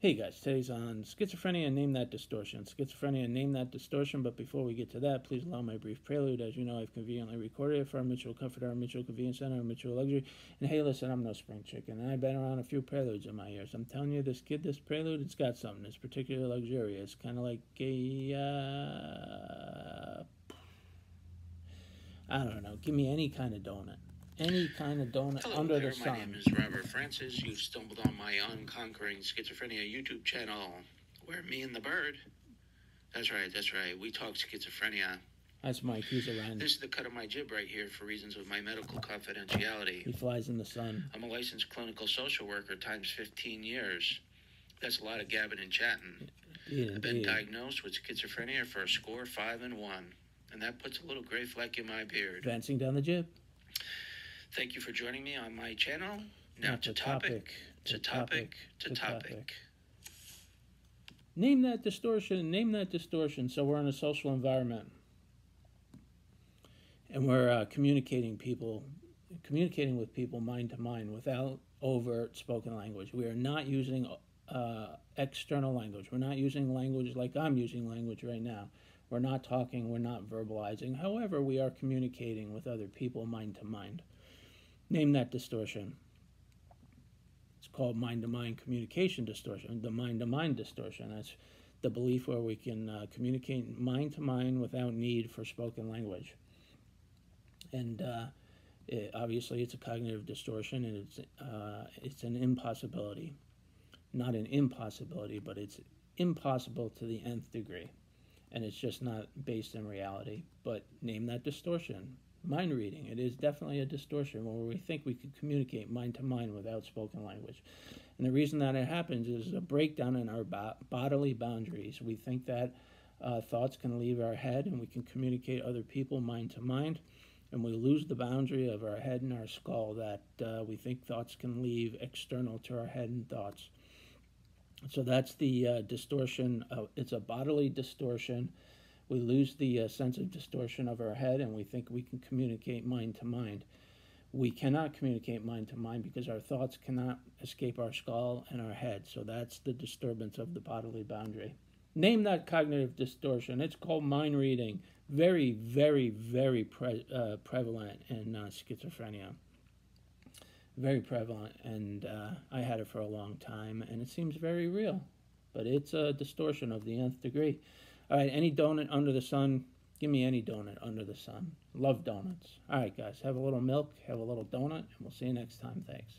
Hey guys, today's on Schizophrenia, Name That Distortion. Schizophrenia, Name That Distortion, but before we get to that, please allow my brief prelude. As you know, I've conveniently recorded it for our mutual comfort, our mutual convenience, and our mutual luxury. And hey, listen, I'm no spring chicken, and I've been around a few preludes in my years. I'm telling you, this prelude, it's got something. It's particularly luxurious, kind of like a, I don't know, give me any kind of donut. Any kind of donut. Hello under there, the sun. my name is Robert Francis. You've stumbled on my Unconquering Schizophrenia YouTube channel, where me and the bird, that's right, we talk schizophrenia. That's Mike, he's around. This is the cut of my jib right here for reasons of my medical confidentiality. He flies in the sun. I'm a licensed clinical social worker times 15 years. That's a lot of gabbing and chatting. Indeed. I've been diagnosed with schizophrenia for a score 5 and 1, and that puts a little gray fleck in my beard. Advancing down the jib. Thank you for joining me on my channel. Now to topic. Name that distortion, name that distortion. So we're in a social environment. And we're communicating with people mind to mind without overt spoken language. We are not using external language. We're not using language like I'm using language right now. We're not talking, we're not verbalizing. However, we are communicating with other people mind to mind. Name that distortion. It's called mind-to-mind communication distortion, the mind-to-mind distortion. That's the belief where we can communicate mind-to-mind without need for spoken language. And obviously it's a cognitive distortion, and it's an impossibility. Not an impossibility, but it's impossible to the nth degree. And it's just not based in reality. But name that distortion. Mind reading. It is definitely a distortion where we think we could communicate mind to mind without spoken language. And the reason that it happens is a breakdown in our bodily boundaries. We think that thoughts can leave our head and we can communicate other people mind to mind. And we lose the boundary of our head and our skull that we think thoughts can leave external to our head and thoughts. So that's the distortion. It's a bodily distortion. We lose the sense of distortion of our head, and we think we can communicate mind to mind. We cannot communicate mind to mind because our thoughts cannot escape our skull and our head. So that's the disturbance of the bodily boundary. Name that cognitive distortion. It's called mind reading. Very, very, very prevalent in schizophrenia. Very prevalent, and I had it for a long time, and it seems very real. But it's a distortion of the nth degree. All right, any donut under the sun, give me any donut under the sun. Love donuts. All right, guys, have a little milk, have a little donut, and we'll see you next time. Thanks.